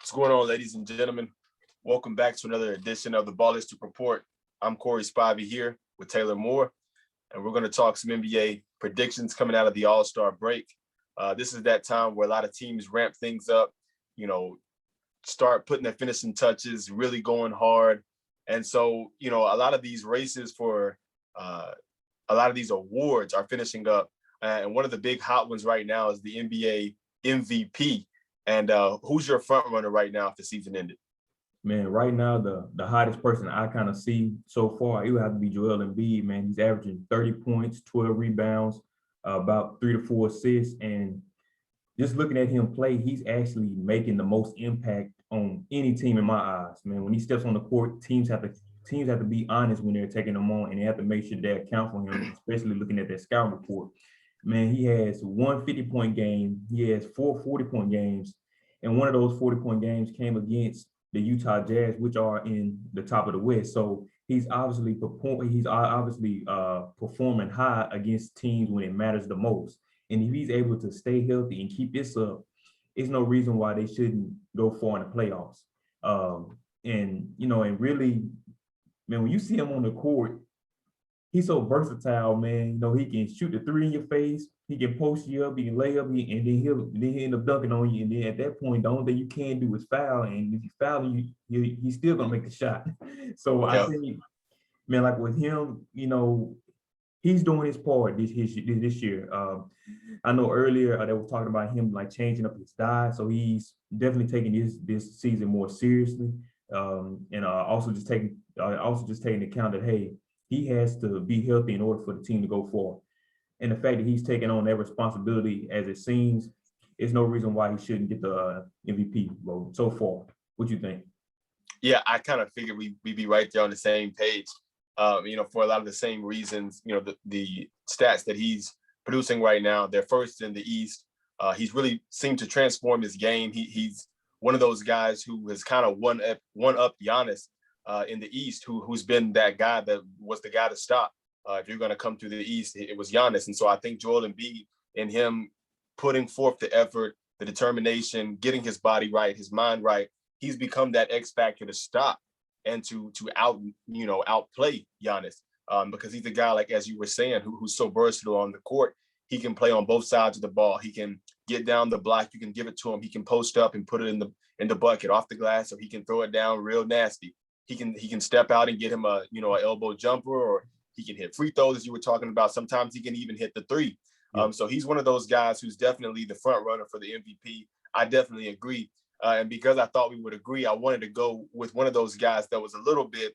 What's going on, ladies and gentlemen? Welcome back to another edition of the Ballistic Report. I'm Corey Spivey here with Taylor Moore, and we're going to talk some NBA predictions coming out of the All-Star break. This is that time where a lot of teams ramp things up, start putting their finishing touches, really going hard. And so, a lot of these races for a lot of these awards are finishing up. And one of the big hot ones right now is the NBA MVP. And who's your front runner right now if the season ended? Man, right now, the hottest person I kind of see so far, it would have to be Joel Embiid, man. He's averaging 30 points, 12 rebounds, about 3 to 4 assists. And just looking at him play, he's actually making the most impact on any team in my eyes, man. When he steps on the court, teams have to be honest when they're taking him on, and they have to make sure they account for him, especially looking at their scouting report. Man, he has one 50-point game. He has 4 40-point games. And one of those 40-point games came against the Utah Jazz, which are in the top of the West. So he's obviously performing high against teams when it matters the most. And if he's able to stay healthy and keep this up, there's no reason why they shouldn't go far in the playoffs. And really, man, when you see him on the court, he's so versatile, man. He can shoot the three in your face. He can post you up. He can lay up, and then he'll end up dunking on you. And then at that point, the only thing you can do is foul. And if you foul him, he's still gonna make the shot. So I think, man, like with him, he's doing his part this year. I know earlier they were talking about him like changing up his diet, so he's definitely taking this season more seriously. And also just taking into account that, hey, he has to be healthy in order for the team to go forward. And the fact that he's taking on that responsibility, as it seems, there's no reason why he shouldn't get the MVP vote so far. What do you think? Yeah, I kind of figured we'd be right there on the same page. For a lot of the same reasons. The stats that he's producing right now, they're first in the East. He's really seemed to transform his game. He's one of those guys who has kind of one up Giannis in the East, who's been that guy that was the guy to stop. If you're going to come through the East, it was Giannis. And so I think Joel Embiid, and him putting forth the effort, the determination, getting his body right, his mind right, he's become that X factor to stop and to outplay Giannis, because he's a guy, like as you were saying, who's so versatile on the court. He can play on both sides of the ball. He can get down the block. You can give it to him. He can post up and put it in the bucket off the glass, or he can throw it down real nasty. He can step out and get him a elbow jumper, or he can hit free throws, as you were talking about. Sometimes he can even hit the three. So he's one of those guys who's definitely the front runner for the MVP. I definitely agree. And because I thought we would agree, I wanted to go with one of those guys that was a little bit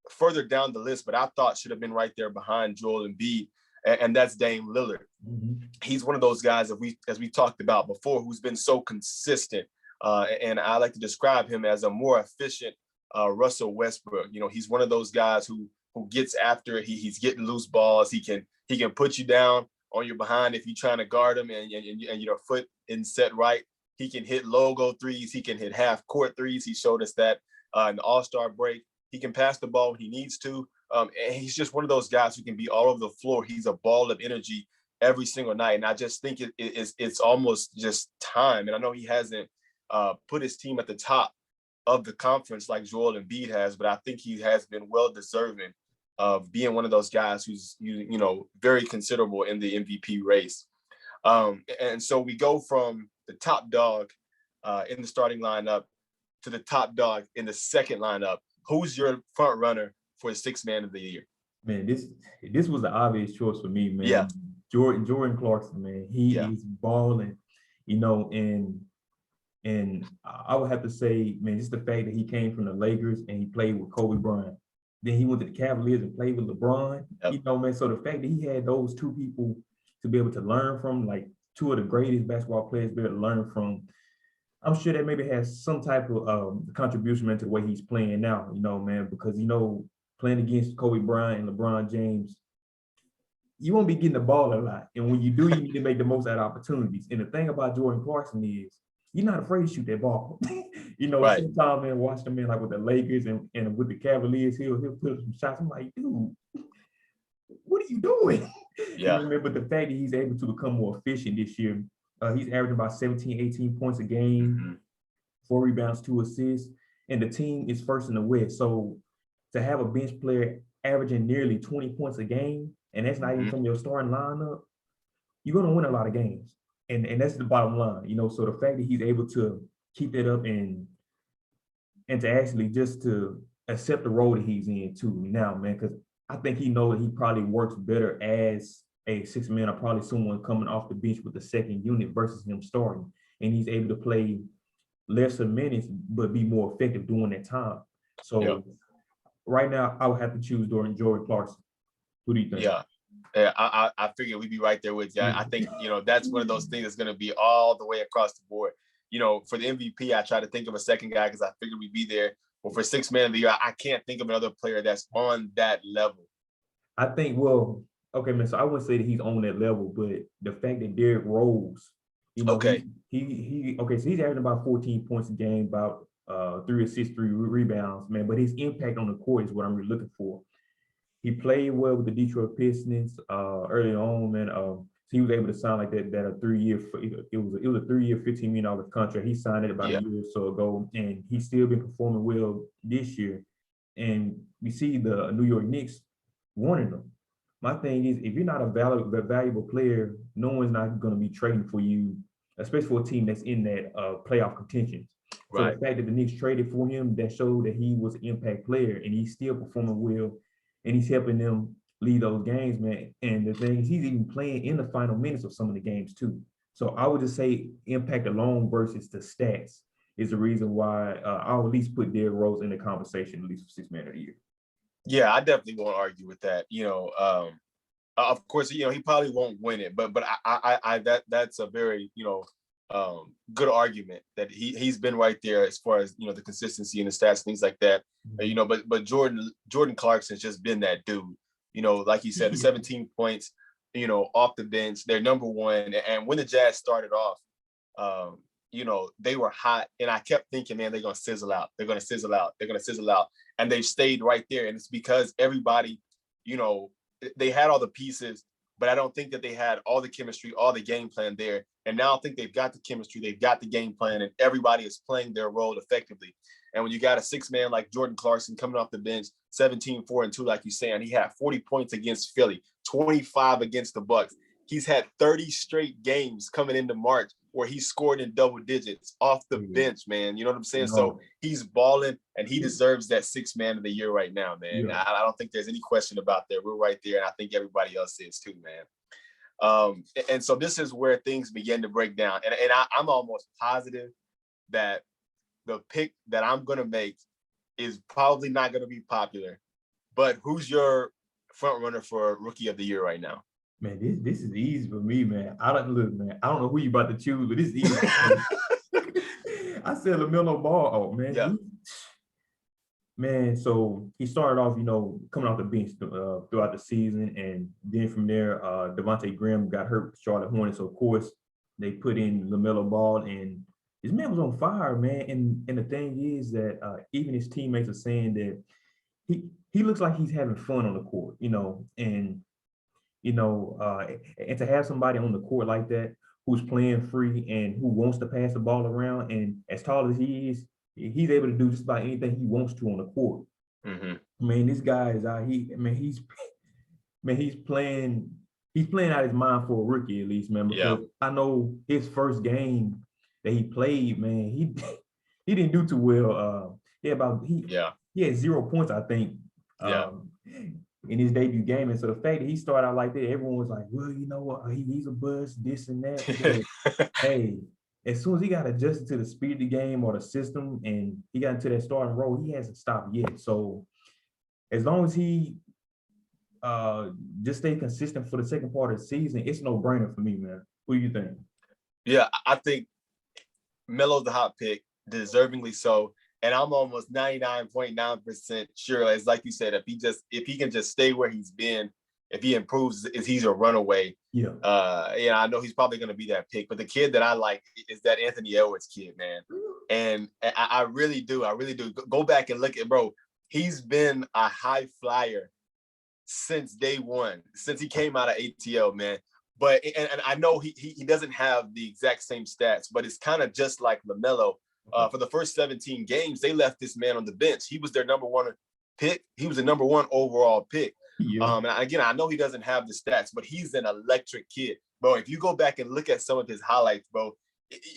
further down the list, but I thought should have been right there behind Joel Embiid, and that's Dame Lillard. Mm-hmm. He's one of those guys, as we talked about before, who's been so consistent. And I like to describe him as a more efficient Russell Westbrook. He's one of those guys who gets after it. He's getting loose balls. He can put you down on your behind if you're trying to guard him and your foot isn't set right. He can hit logo threes. He can hit half court threes. He showed us that in the All-Star break. He can pass the ball when he needs to. And he's just one of those guys who can be all over the floor. He's a ball of energy every single night. And I just think it's almost just time. And I know he hasn't put his team at the top of the conference like Joel Embiid has, but I think he has been well deserving of being one of those guys who's very considerable in the MVP race. And so we go from the top dog in the starting lineup to the top dog in the second lineup. Who's your front runner for the sixth man of the year? Man, this was the obvious choice for me, man. Yeah. Jordan Clarkson, man. He is balling, and I would have to say, man, just the fact that he came from the Lakers and he played with Kobe Bryant. Then he went to the Cavaliers and played with LeBron. Yep. Man. So the fact that he had those two people to be able to learn from, like two of the greatest basketball players to be able to learn from, I'm sure that maybe has some type of contribution to the way he's playing now, man, because, playing against Kobe Bryant and LeBron James, you won't be getting the ball a lot. And when you do, you need to make the most out of opportunities. And the thing about Jordan Clarkson is you're not afraid to shoot that ball. Right. Sometimes, man, watch them, man, like with the Lakers and with the Cavaliers, he'll put some shots. I'm like, dude, what are you doing? Yeah. But the fact that he's able to become more efficient this year, he's averaging about 17, 18 points a game. 4 rebounds, 2 assists, and the team is first in the West. So to have a bench player averaging nearly 20 points a game, and that's not even from your starting lineup, you're going to win a lot of games. And that's the bottom line, So the fact that he's able to keep that up and to actually just to accept the role that he's in too now, man, because I think he knows that he probably works better as a 6-man or probably someone coming off the bench with the second unit versus him starting. And he's able to play lesser minutes, but be more effective during that time. So right now, I would have to choose Jordan Clarkson. Who do you think? Yeah. I figured we'd be right there with you. I think, that's one of those things that's going to be all the way across the board. For the MVP, I try to think of a second guy because I figured we'd be there. But for 6-man of the year, I can't think of another player that's on that level. I think, okay, man, so I wouldn't say that he's on that level, but the fact that Derrick Rose, okay. So he's averaging about 14 points a game, about 3 assists, 3 rebounds, man. But his impact on the court is what I'm really looking for. He played well with the Detroit Pistons early on, man. So he was able to sign like that a 3-year. It was a 3-year, $15 million contract. He signed it about a year or so ago, and he's still been performing well this year. And we see the New York Knicks wanting him. My thing is, if you're not a valuable player, no one's not going to be trading for you, especially for a team that's in that playoff contention. So the fact that the Knicks traded for him, that showed that he was an impact player, and he's still performing well, and he's helping them lead those games, man. And the thing is, he's even playing in the final minutes of some of the games too. So I would just say impact alone versus the stats is the reason why I'll at least put Derrick Rose in the conversation, at least for 6-man of the year. Yeah, I definitely won't argue with that. Of course, he probably won't win it, but that's a very good argument that he's been right there as far as the consistency and the stats, things like that. But Jordan Clarkson's just been that dude. Like you said, 17 points, off the bench. They're number one, and when the Jazz started off, they were hot, and I kept thinking, man, they're gonna sizzle out. They're gonna sizzle out. They're gonna sizzle out, and they've stayed right there. And it's because everybody, they had all the pieces, but I don't think that they had all the chemistry, all the game plan there. And now I think they've got the chemistry, they've got the game plan, and everybody is playing their role effectively. And when you got a 6-man like Jordan Clarkson coming off the bench, 17, 4, and 2, like you're saying, he had 40 points against Philly, 25 against the Bucks. He's had 30 straight games coming into March where he scored in double digits off the bench, man. You know what I'm saying? So he's balling, and he deserves that 6-man of the year right now, man. Yeah. I don't think there's any question about that. We're right there, and I think everybody else is too, man. And so this is where things begin to break down. And I'm almost positive that the pick that I'm going to make is probably not going to be popular. But who's your front runner for Rookie of the Year right now? Man, this is easy for me, man. I don't know who you about to choose, but this is easy. I said LaMelo Ball. Oh, man. Yeah. Man, so he started off, coming off the bench throughout the season, and then from there, Devontae Graham got hurt with Charlotte Hornets. So of course, they put in LaMelo Ball, and this man was on fire, man. And the thing is that even his teammates are saying that he looks like he's having fun on the court, and to have somebody on the court like that who's playing free and who wants to pass the ball around, and as tall as he is, he's able to do just about anything he wants to on the court. Mm-hmm. Man, this guy is out. He's playing out his mind for a rookie, at least, man. Because I know his first game that he played, man, he didn't do too well. He had 0 points, I think. In his debut game. And so the fact that he started out like that, everyone was like, well, you know what, he's a bust, this and that. But, hey, as soon as he got adjusted to the speed of the game or the system and he got into that starting role, he hasn't stopped yet. So as long as he just stay consistent for the second part of the season, it's no brainer for me, man. What do you think? Yeah, I think Melo's the hot pick, deservingly so. And I'm almost 99.9% sure, as like you said, if he can just stay where he's been, if he improves, if he's a runaway, I know he's probably going to be that pick. But the kid that I like is that Anthony Edwards kid, man. And I really do. Go back and look at, bro. He's been a high flyer since day one, since he came out of ATL, man. But and I know he doesn't have the exact same stats, but it's kind of just like LaMelo. For the first 17 games, they left this man on the bench. He was their number one pick. He was the number one overall pick. Yeah. And again, I know he doesn't have the stats, but he's an electric kid, bro. If you go back and look at some of his highlights, bro,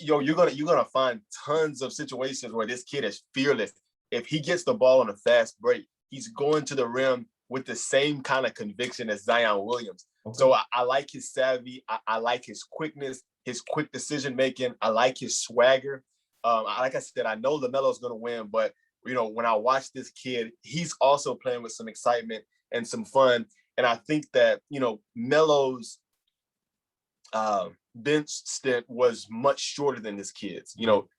you're gonna find tons of situations where this kid is fearless. If he gets the ball on a fast break, he's going to the rim with the same kind of conviction as Zion Williams. Okay. So I like his savvy. I like his quickness, his quick decision making. I like his swagger. Like I said, I know LaMelo's going to win, but when I watch this kid, he's also playing with some excitement and some fun. And I think that Melo's bench stint was much shorter than this kid's.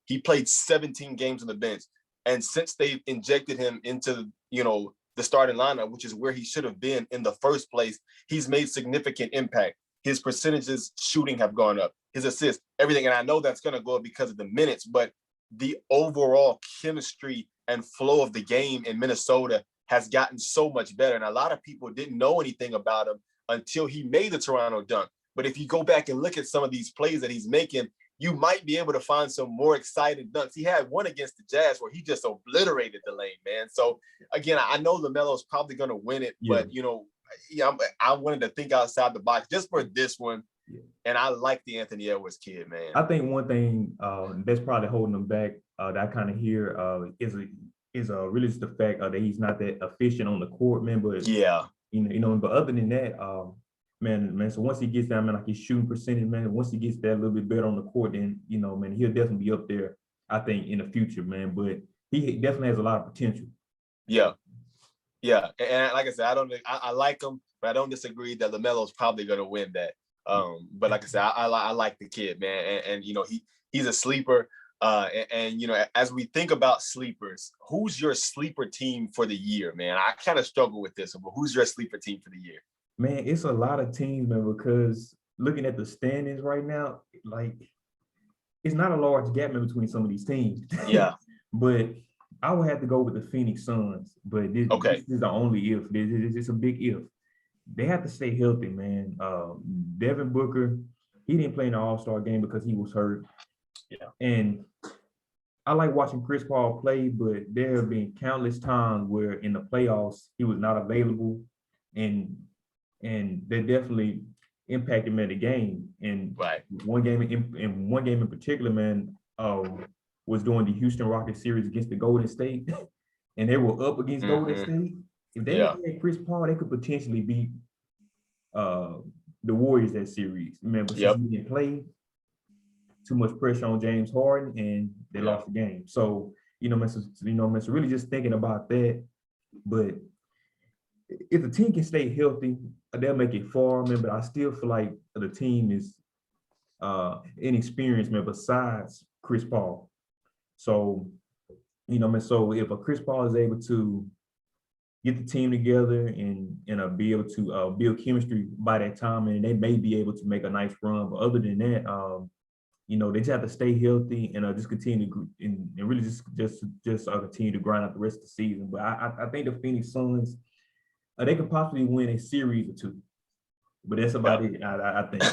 He played 17 games on the bench, and since they've injected him into the starting lineup, which is where he should have been in the first place, he's made significant impact. His percentages shooting have gone up, his assists, everything. And I know that's going to go up because of the minutes, but the overall chemistry and flow of the game in Minnesota has gotten so much better. And a lot of people didn't know anything about him until he made the Toronto dunk. But if you go back and look at some of these plays that he's making, you might be able to find some more exciting dunks. He had one against the Jazz where he just obliterated the lane, man. So again, I know LaMelo's probably going to win it, but I wanted to think outside the box just for this one. Yeah. And I like the Anthony Edwards kid, man. I think one thing that's probably holding him back that I kind of hear is really just the fact that he's not that efficient on the court, man. But but other than that, man. So once he gets down, man, like his shooting percentage, man. Once he gets that a little bit better on the court, then man, he'll definitely be up there. I think in the future, man. But he definitely has a lot of potential. Yeah. And like I said, I like him, but I don't disagree that LaMelo's probably going to win that. But like I said, I like the kid, man, and he's a sleeper. And as we think about sleepers, who's your sleeper team for the year, man? I kind of struggle with this, but who's your sleeper team for the year? Man, it's a lot of teams, man, because looking at the standings right now, like it's not a large gap in between some of these teams. Yeah. But I would have to go with the Phoenix Suns. But this is the only if. It's a big if. They have to stay healthy, man. Devin Booker, he didn't play in the All-Star game because he was hurt. Yeah. And I like watching Chris Paul play, but there have been countless times where in the playoffs he was not available, and that definitely impacted him in the game. And one game in particular, man, was during the Houston Rockets series against the Golden State, and they were up against Golden State. If they had Chris Paul, they could potentially beat the Warriors that series. Remember, since he didn't play, too much pressure on James Harden, and they lost the game. So, man, so really just thinking about that. But if the team can stay healthy, they'll make it far, man. But I still feel like the team is inexperienced, man, besides Chris Paul. So, man, so if a Chris Paul is able to get the team together and be able to build chemistry by that time, and they may be able to make a nice run. But other than that, they just have to stay healthy and just continue to and really just continue to grind out the rest of the season. But I think the Phoenix Suns, they could possibly win a series or two. But that's about it, I think.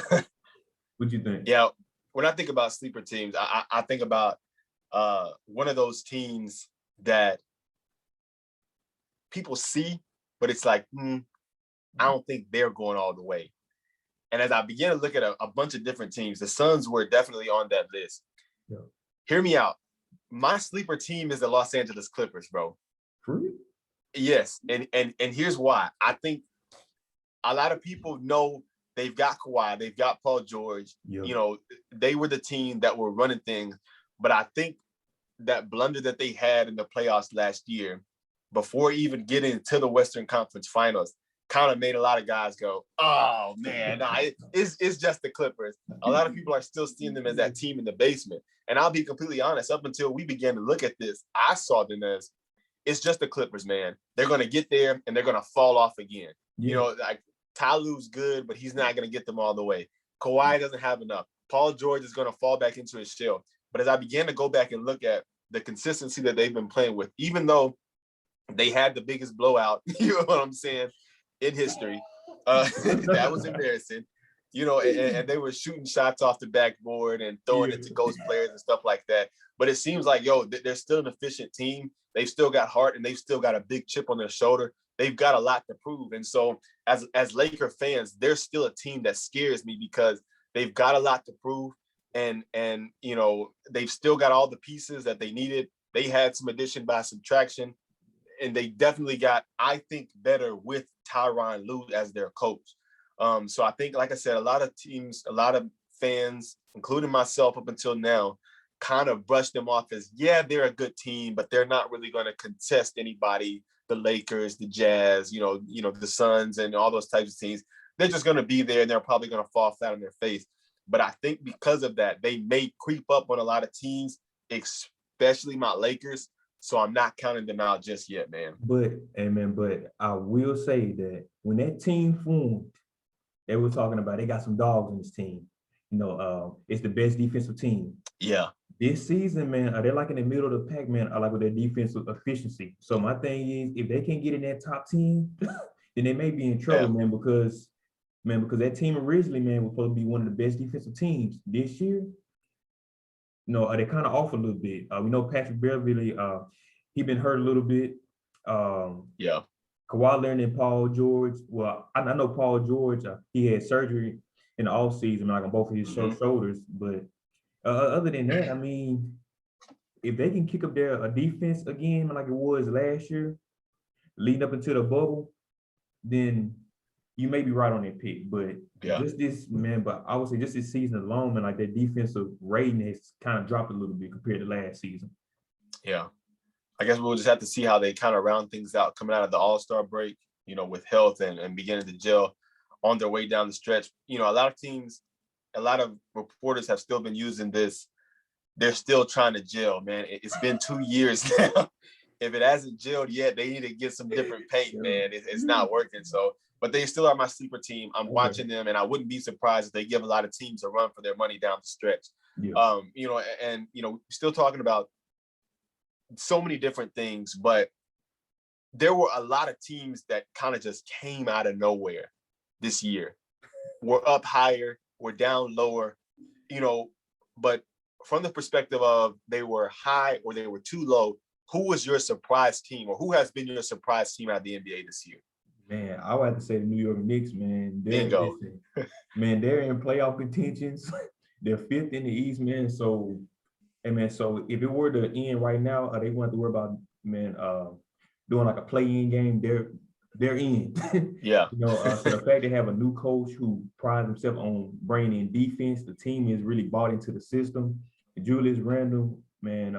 What do you think? Yeah, when I think about sleeper teams, I think about one of those teams that people see, but it's like, I don't think they're going all the way. And as I began to look at a bunch of different teams, the Suns were definitely on that list. Yeah. Hear me out. My sleeper team is the Los Angeles Clippers, bro. Really? Yes. And here's why. I think a lot of people know they've got Kawhi, they've got Paul George. Yeah. They were the team that were running things. But I think that blunder that they had in the playoffs last year, before even getting to the Western Conference Finals, kind of made a lot of guys go, oh, man, it's just the Clippers. A lot of people are still seeing them as that team in the basement. And I'll be completely honest, up until we began to look at this, I saw them as, it's just the Clippers, man. They're going to get there, and they're going to fall off again. Yeah. Like Ty Lue's good, but he's not going to get them all the way. Kawhi doesn't have enough. Paul George is going to fall back into his shell. But as I began to go back and look at the consistency that they've been playing with, even though they had the biggest blowout, you know what I'm saying, in history. That was embarrassing. and they were shooting shots off the backboard and throwing it to ghost players and stuff like that. But it seems like, they're still an efficient team. They've still got heart and they've still got a big chip on their shoulder. They've got a lot to prove. And so as Laker fans, they're still a team that scares me because they've got a lot to prove. And they've still got all the pieces that they needed. They had some addition by subtraction. And they definitely got, I think, better with Tyronn Lue as their coach. So I think, like I said, a lot of teams, a lot of fans, including myself up until now, kind of brushed them off as, yeah, they're a good team, but they're not really going to contest anybody, the Lakers, the Jazz, the Suns and all those types of teams. They're just going to be there and they're probably going to fall flat on their face. But I think because of that, they may creep up on a lot of teams, especially my Lakers. So I'm not counting them out just yet, man. But I will say that when that team formed, they were talking about they got some dogs on this team. It's the best defensive team. Yeah. This season, man, they're like in the middle of the pack, man. I like with their defensive efficiency. So my thing is, if they can get in that top 10, then they may be in trouble, man, because that team originally, man, was supposed to be one of the best defensive teams. This year, they kind of off a little bit. We know Patrick Beverly, he been hurt a little bit. Kawhi Leonard and Paul George. Well, I know Paul George, he had surgery in the offseason, like on both of his shoulders. But other than that, I mean, if they can kick up their defense again like it was last year, leading up into the bubble, then you may be right on that pick. But just this, man, but I would say just this season alone, man, like that defensive rating has kind of dropped a little bit compared to last season. Yeah. I guess we'll just have to see how they kind of round things out coming out of the All-Star break, with health and beginning to gel on their way down the stretch. A lot of teams, a lot of reporters have still been using this. They're still trying to gel, man. It's been 2 years now. If it hasn't gelled yet, they need to get some different paint, man. It's not working. So, but they still are my sleeper team. I'm watching them, and I wouldn't be surprised if they give a lot of teams a run for their money down the stretch. Still talking about so many different things, but there were a lot of teams that kind of just came out of nowhere this year. We're up higher, we're down lower, but from the perspective of they were high or they were too low, who was your surprise team or who has been your surprise team out of the NBA this year? Man, I would have to say the New York Knicks, man. Bingo. They're in playoff contentions. They're fifth in the East, man. So if it were to end right now, they wouldn't have to worry about, man, doing like a play-in game. They're in. Yeah. So the fact they have a new coach who prides himself on bringing in defense, the team is really bought into the system. Julius Randle, man,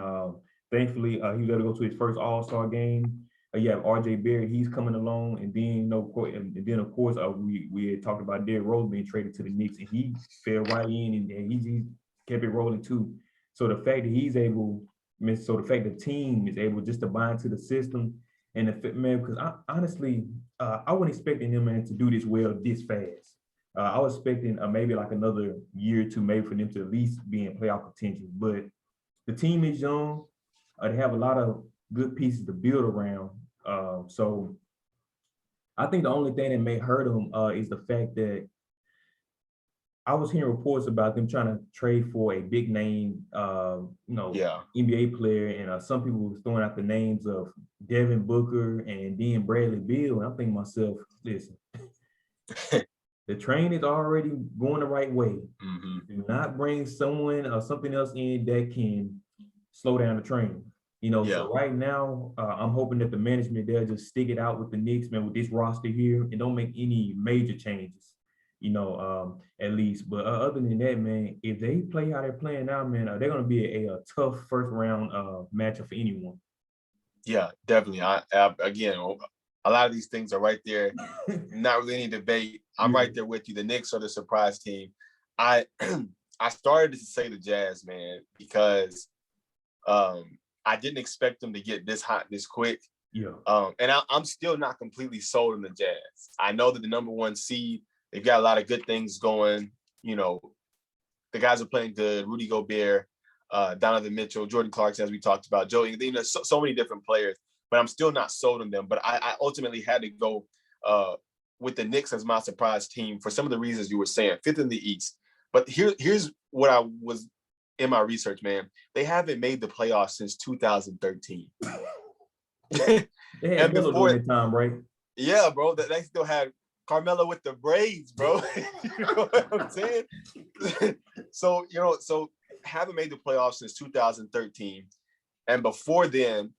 thankfully, he was able to go to his first All-Star game. You have R.J. Barrett, he's coming along, and then of course we had talked about Derrick Rose being traded to the Knicks, and he fell right in, and he kept it rolling too. So the fact that the team is able just to buy into the system, and because honestly, I wasn't expecting them, man, to do this well this fast. I was expecting maybe like another year or two, maybe for them to at least be in playoff contention. But the team is young. They have a lot of good pieces to build around. So I think the only thing that may hurt them is the fact that I was hearing reports about them trying to trade for a big name, NBA player, and some people were throwing out the names of Devin Booker and then Bradley Beal, and I'm thinking to myself, listen, the train is already going the right way. Mm-hmm. Do not bring someone or something else in that can slow down the train. So right now, I'm hoping that the management, they'll just stick it out with the Knicks, man, with this roster here, and don't make any major changes. At least. But other than that, man, if they play how they're playing now, man, they're going to be a tough first round matchup for anyone. Yeah, definitely. Again, a lot of these things are right there. Not really any debate. I'm right there with you. The Knicks are the surprise team. I started to say the Jazz, man, because I didn't expect them to get this hot this quick. Yeah. And I'm still not completely sold on the Jazz. I know that the number one seed, they've got a lot of good things going. The guys are playing good. Rudy Gobert, Donovan Mitchell, Jordan Clarkson, as we talked about, Joe. So many different players, but I'm still not sold on them. But I ultimately had to go with the Knicks as my surprise team for some of the reasons you were saying, fifth in the East. But here's what I was in my research, man. They haven't made the playoffs since 2013. They had And Melo before, during that time, right? yeah, bro, they still had Carmelo with the braids, bro. You know what I'm saying? So, so haven't made the playoffs since 2013. And before then,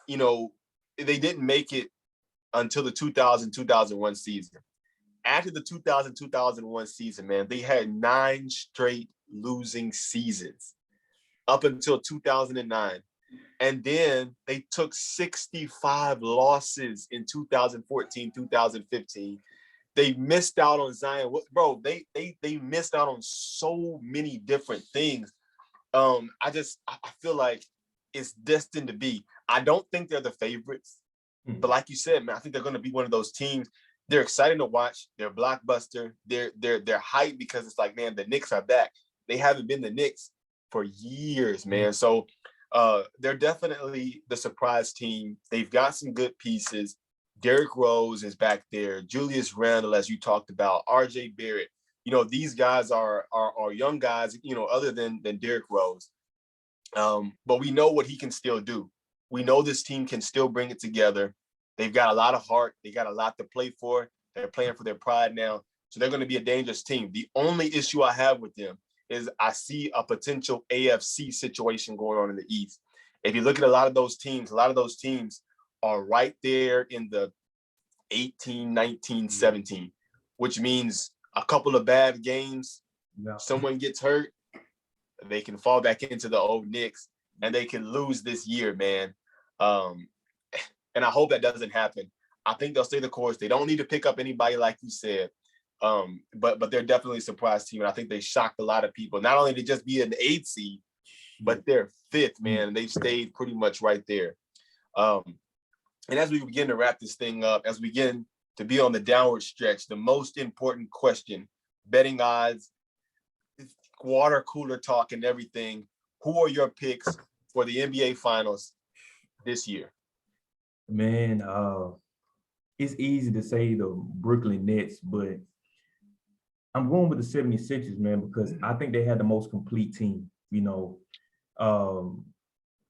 they didn't make it until the 2000-2001 season. After the 2000-2001 season, man, they had 9 straight losing seasons up until 2009. And then they took 65 losses in 2014-2015. They missed out on Zion. Bro, they missed out on so many different things. I feel like it's destined to be. I don't think they're the favorites. But like you said, man, I think they're going to be one of those teams. They're exciting to watch. They're blockbuster. They're hyped because it's like, man, the Knicks are back. They haven't been the Knicks for years, man. So they're definitely the surprise team. They've got some good pieces. Derrick Rose is back there. Julius Randle, as you talked about. R.J. Barrett. These guys are young guys. Other than Derrick Rose. But we know what he can still do. We know this team can still bring it together. They've got a lot of heart. They got a lot to play for. They're playing for their pride now. So they're going to be a dangerous team. The only issue I have with them is I see a potential AFC situation going on in the East. If you look at a lot of those teams are right there in the 18, 19, 17, which means a couple of bad games, someone gets hurt, they can fall back into the old Knicks, and they can lose this year, man. And I hope that doesn't happen. I think they'll stay the course. They don't need to pick up anybody, like you said. But they're definitely a surprise team. And I think they shocked a lot of people. Not only to just be an 8th seed, but they're 5th, man. And they've stayed pretty much right there. And as we begin to wrap this thing up, as we begin to be on the downward stretch, the most important question, betting odds, water cooler talk and everything, who are your picks for the NBA Finals this year? Man, it's easy to say the Brooklyn Nets, but I'm going with the 76ers, man, because I think they had the most complete team. Of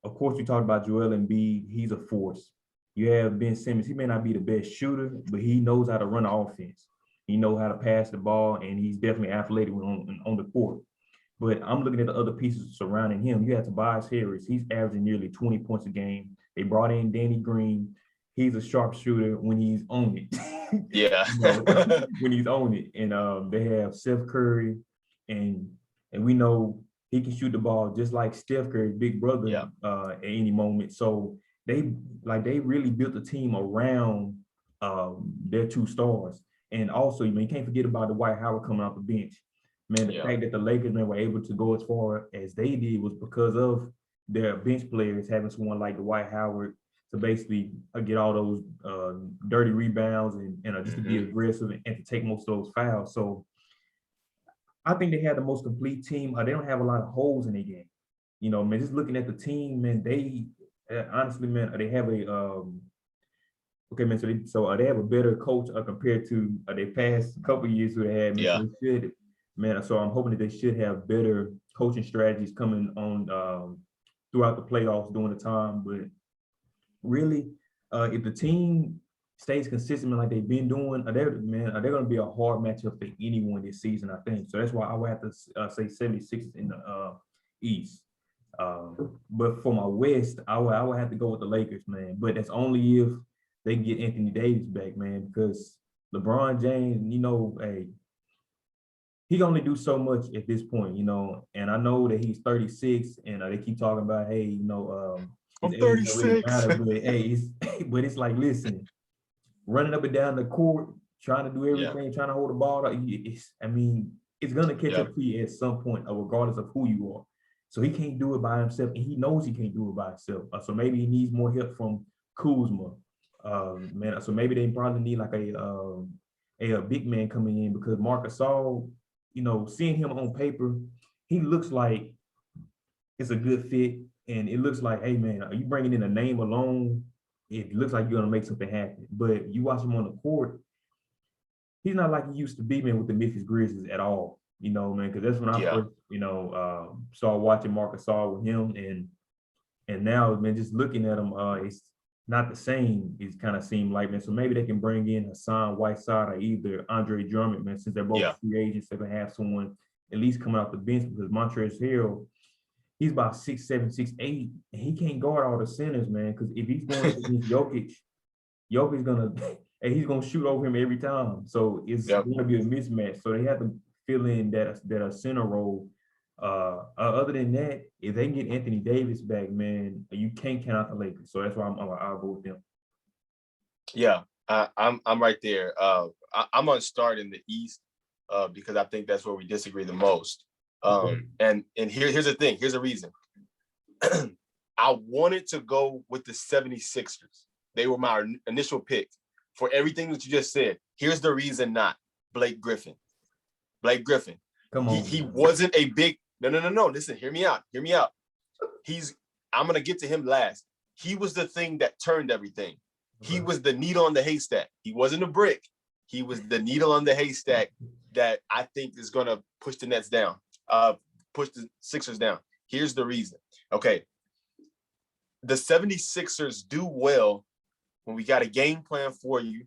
course, you talked about Joel Embiid. He's a force. You have Ben Simmons. He may not be the best shooter, but he knows how to run an offense. He knows how to pass the ball, and he's definitely athletic on the court. But I'm looking at the other pieces surrounding him. You have Tobias Harris. He's averaging nearly 20 points a game. They brought in Danny Green. He's a sharpshooter when he's on it. Yeah. When he's on it. And they have Seth Curry, and we know he can shoot the ball just like Steph Curry's big brother at any moment. So they really built a team around their 2 stars. And also, you can't forget about the Dwight Howard coming off the bench. Man, the fact that the Lakers were able to go as far as they did was because of their bench players having someone like Dwight Howard to basically get all those dirty rebounds and just to be aggressive and to take most of those fouls. So I think they had the most complete team. They don't have a lot of holes in their game. Man, just looking at the team, man, they honestly, man, they have a okay, man. So they have a better coach compared to their past couple of years who they had. Man, so they should. Man, so I'm hoping that they should have better coaching strategies coming on throughout the playoffs during the time. But really, if the team stays consistent like they've been doing, they're going to be a hard matchup for anyone this season, I think. So that's why I would have to say 76 in the East. But for my West, I would have to go with the Lakers, man. But that's only if they can get Anthony Davis back, man, because LeBron James, hey, he can only do so much at this point, and I know that he's 36 and they keep talking about, hey, I'm his age 36. don't really matter, but hey, it's like, listen, running up and down the court, trying to do everything, trying to hold the ball, it's going to catch up to you at some point, regardless of who you are. So he can't do it by himself, and he knows he can't do it by himself. So maybe he needs more help from Kuzma. Man, so maybe they probably need like a big man coming in, because Marc Gasol, seeing him on paper, he looks like it's a good fit, and it looks like, hey man, are you bringing in a name alone? It looks like you're gonna make something happen. But you watch him on the court, he's not like he used to be, man, with the Memphis Grizzlies at all. You know, man, because that's when I Yeah. first, started watching Marcus Gasol with him, and now, man, just looking at him, it's not the same. It's kind of seemed like, man. So maybe they can bring in Hassan Whiteside or either Andre Drummond, man, since they're both Yeah. free agents. They're gonna have someone at least coming off the bench because Montrezl Harrell, he's about 6'7", 6'8", and he can't guard all the centers, man. Because if he's going up against Jokic, Jokic's gonna and he's gonna shoot over him every time. So it's Yep. gonna be a mismatch. So they have to fill in that a center role. Other than that, if they can get Anthony Davis back, man, you can't count out the Lakers. So that's why I'll go with them. Yeah, I'm right there. I'm gonna start in the East because I think that's where we disagree the most. And here's the thing. Here's the reason. I wanted to go with the 76ers. They were my initial pick for everything that you just said. Here's the reason not. Blake Griffin. Blake Griffin. Come on. He wasn't a big, no. Listen, hear me out. I'm going to get to him last. He was the thing that turned everything. He was the needle on the haystack. He wasn't a brick. He was the needle on the haystack that I think is going to push the Nets down, push the Sixers down. Here's the reason. Okay. The 76ers do well when we got a game plan for you.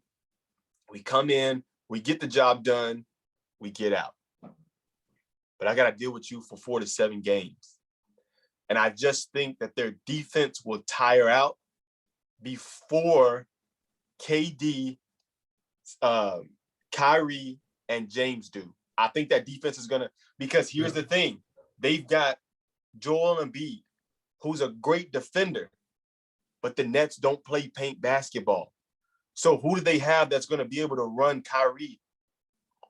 We come in, we get the job done, we get out. But I got to deal with you for 4 to 7 games. And I just think that their defense will tire out before KD, Kyrie, and James do. I think that defense is going to, because here's the thing. They've got Joel Embiid, who's a great defender, but the Nets don't play paint basketball. So who do they have that's going to be able to run Kyrie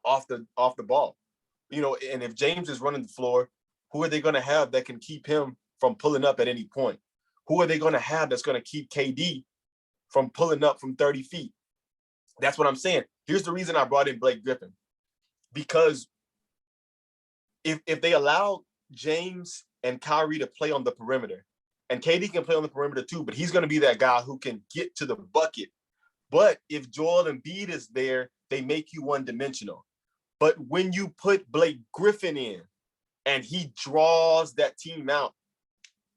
off the ball? You know, and if James is running the floor, who are they going to have that can keep him from pulling up at any point? Who are they going to have that's going to keep KD from pulling up from 30 feet? That's what I'm saying. Here's the reason I brought in Blake Griffin. Because if they allow James and Kyrie to play on the perimeter, and KD can play on the perimeter too, but he's going to be that guy who can get to the bucket. But if Joel Embiid is there, they make you one-dimensional. But when you put Blake Griffin in and he draws that team out,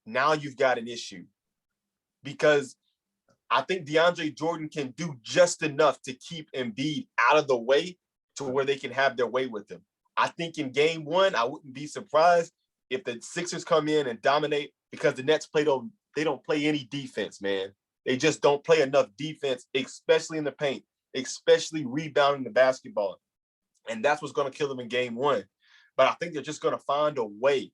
now you've got an issue. Because I think DeAndre Jordan can do just enough to keep Embiid out of the way to where they can have their way with him. I think in game 1, I wouldn't be surprised if the Sixers come in and dominate, because the Nets they don't play any defense, man. They just don't play enough defense, especially in the paint, especially rebounding the basketball. And that's what's going to kill them in game 1. But I think they're just going to find a way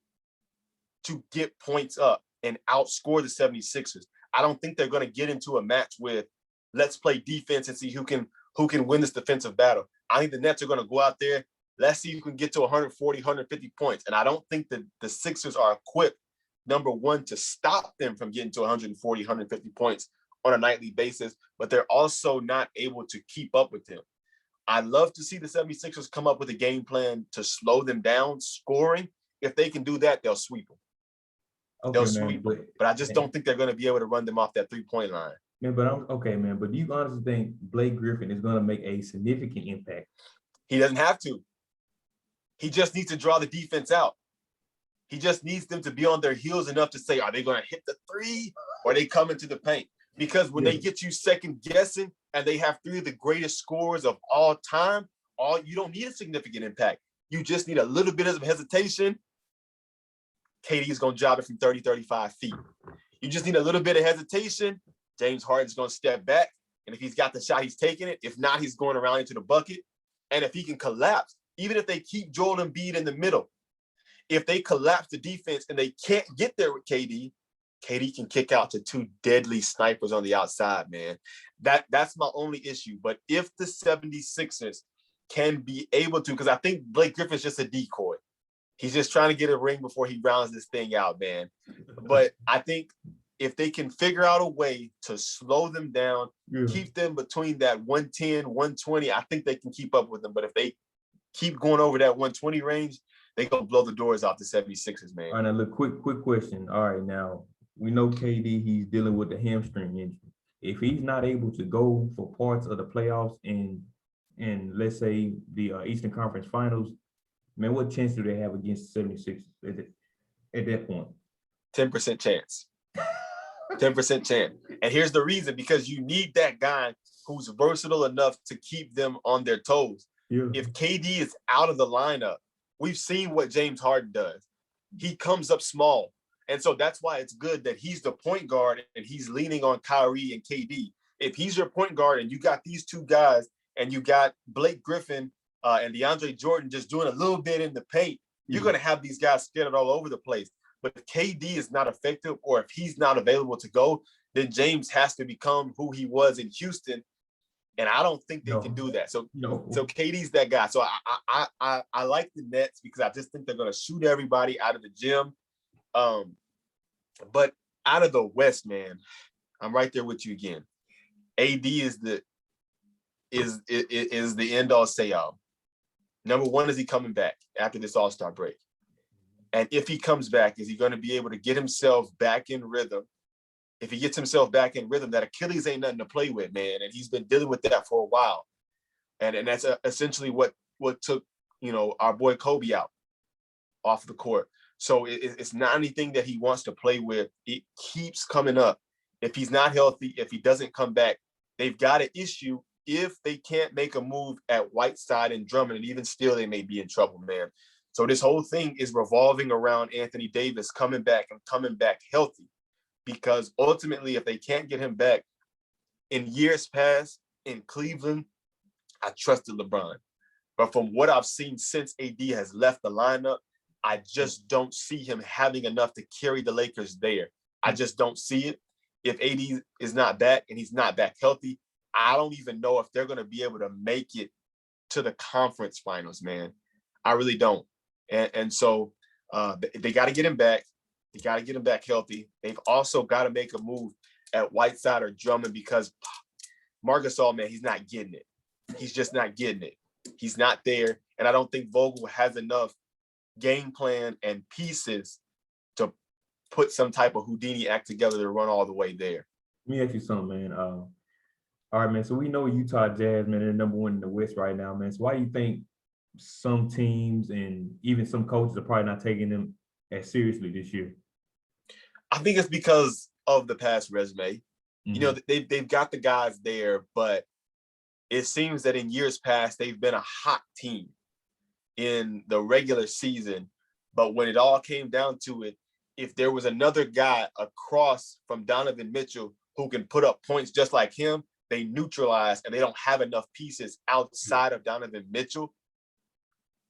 to get points up and outscore the 76ers. I don't think they're going to get into a match with, let's play defense and see who can win this defensive battle. I think the Nets are going to go out there. Let's see who can get to 140, 150 points. And I don't think that the Sixers are equipped, number one, to stop them from getting to 140, 150 points on a nightly basis, but they're also not able to keep up with them. I'd love to see the 76ers come up with a game plan to slow them down scoring. If they can do that, they'll sweep them. Okay, they'll sweep them. But I just don't think they're going to be able to run them off that 3-point line. Man, but I'm okay, man. But do you honestly think Blake Griffin is going to make a significant impact? He doesn't have to. He just needs to draw the defense out. He just needs them to be on their heels enough to say, are they going to hit the 3 or are they coming to the paint? Because when they get you second guessing and they have 3 of the greatest scorers of all time, you don't need a significant impact. You just need a little bit of hesitation. KD is going to job it from 30, 35 feet. You just need a little bit of hesitation. James Harden's going to step back. And if he's got the shot, he's taking it. If not, he's going around into the bucket. And if he can collapse, even if they keep Joel Embiid in the middle, if they collapse the defense and they can't get there with KD can kick out to 2 deadly snipers on the outside, man. That's my only issue. But if the 76ers can be able to, because I think Blake Griffin's just a decoy. He's just trying to get a ring before he rounds this thing out, man. But I think if they can figure out a way to slow them down, keep them between that 110, 120, I think they can keep up with them. But if they keep going over that 120 range, they're going to blow the doors off the 76ers, man. All right, now look, quick question. All right, now we know KD, he's dealing with the hamstring injury. If he's not able to go for parts of the playoffs and and let's say the Eastern Conference Finals, man, what chance do they have against the 76ers at that point? 10% chance. 10% chance. And here's the reason, because you need that guy who's versatile enough to keep them on their toes. Yeah. If KD is out of the lineup, we've seen what James Harden does. He comes up small. And so that's why it's good that he's the point guard and he's leaning on Kyrie and KD. If he's your point guard and you got these two guys and you got Blake Griffin and DeAndre Jordan just doing a little bit in the paint, you're going to have these guys scattered all over the place. But if KD is not effective, or if he's not available to go, then James has to become who he was in Houston. And I don't think they can do that. So KD's that guy. So I like the Nets because I just think they're going to shoot everybody out of the gym. But out of the West, man, I'm right there with you again. AD is the end all say all. Number one, is he coming back after this All-Star break? And if he comes back, is he going to be able to get himself back in rhythm? If he gets himself back in rhythm, that Achilles ain't nothing to play with, man. And he's been dealing with that for a while. And that's essentially what took, our boy Kobe out off the court. So it's not anything that he wants to play with. It keeps coming up. If he's not healthy, if he doesn't come back, they've got an issue if they can't make a move at Whiteside and Drummond, and even still they may be in trouble, man. So this whole thing is revolving around Anthony Davis coming back and coming back healthy, because ultimately, if they can't get him back, in years past in Cleveland, I trusted LeBron. But from what I've seen since AD has left the lineup, I just don't see him having enough to carry the Lakers there. I just don't see it. If AD is not back and he's not back healthy, I don't even know if they're going to be able to make it to the conference finals, man. I really don't. And so they got to get him back. They got to get him back healthy. They've also got to make a move at Whiteside or Drummond, because Marc Gasol, man, he's not getting it. He's just not getting it. He's not there. And I don't think Vogel has enough game plan and pieces to put some type of Houdini act together to run all the way there. Let me ask you something, man. All right, man. So we know Utah Jazz, man, they're number one in the West right now, man. So why do you think some teams and even some coaches are probably not taking them as seriously this year? I think it's because of the past resume. Mm-hmm. They've got the guys there, but it seems that in years past, they've been a hot team in the regular season. But when it all came down to it, if there was another guy across from Donovan Mitchell who can put up points just like him, they neutralize, and they don't have enough pieces outside of Donovan Mitchell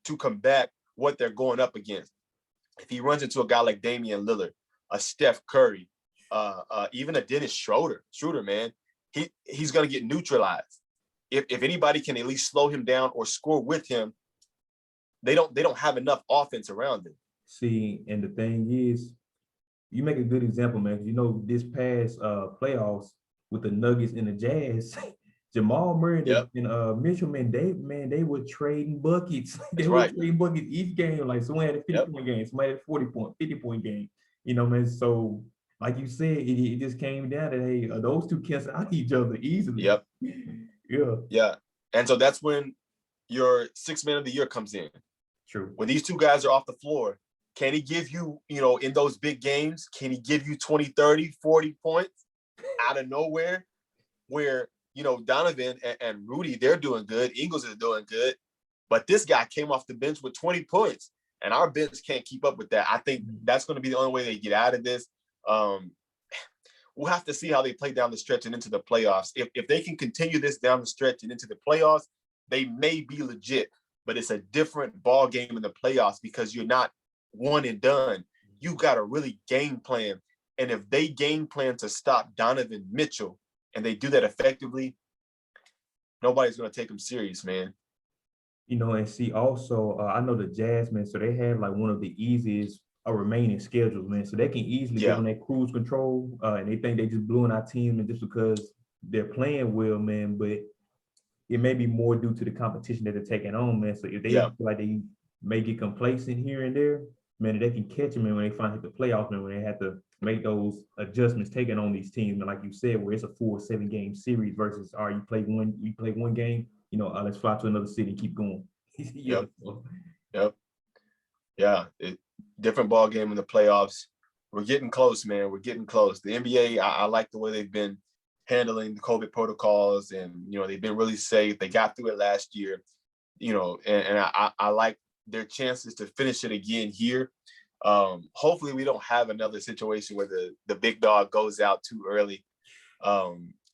to combat what they're going up against. If he runs into a guy like Damian Lillard, a Steph Curry, even a Dennis Schroeder, man, he's going to get neutralized. If anybody can at least slow him down or score with him, they don't have enough offense around him. See, and the thing is, you make a good example, man. This past playoffs with the Nuggets and the Jazz, Jamal Murray and Mitchell, man, they were trading buckets. They were trading buckets each game. Like someone had a 50-point game, somebody had a 50-point game. Man. So like you said, it just came down to, hey, those two cancel out each other easily. Yep. Yeah. And so that's when your sixth man of the year comes in. True. When these two guys are off the floor, can he give you, in those big games, can he give you 20, 30, 40 points out of nowhere where, Donovan and Rudy, they're doing good. Ingles is doing good. But this guy came off the bench with 20 points, and our bench can't keep up with that. I think that's going to be the only way they get out of this. We'll have to see how they play down the stretch and into the playoffs. If they can continue this down the stretch and into the playoffs, they may be legit. But it's a different ball game in the playoffs because you're not one and done. You got to really game plan. And if they game plan to stop Donovan Mitchell and they do that effectively, nobody's going to take them serious, man. And see, also, I know the Jazz, man, so they had like one of the easiest remaining schedules, man. So they can easily get on that cruise control, and they think they just blew in our team and just because they're playing well, man. But it may be more due to the competition that they're taking on, man. So if they feel like they may get complacent here and there, man, they can catch them, man, when they finally hit the playoffs, man, when they have to make those adjustments taking on these teams. And like you said, where it's a full 7-game series versus, you play one game, let's fly to another city and keep going. Yep. Yep. Yeah. Different ball game in the playoffs. We're getting close, man. We're getting close. The NBA, I like the way they've been handling the COVID protocols, and they've been really safe. They got through it last year, and I like their chances to finish it again here. Hopefully we don't have another situation where the big dog goes out too early.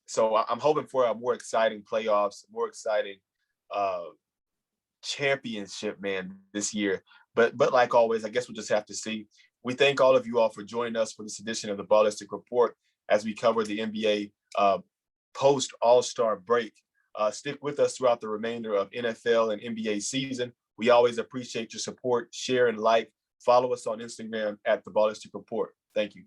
So I'm hoping for a more exciting playoffs, more exciting championship, man, this year. But like always, I guess we'll just have to see. We thank all of you all for joining us for this edition of the Ballistic Report as we cover the NBA post All-Star break. Stick with us throughout the remainder of NFL and NBA season. We always appreciate your support. Share and like. Follow us on Instagram at the Ballistic Report. Thank you.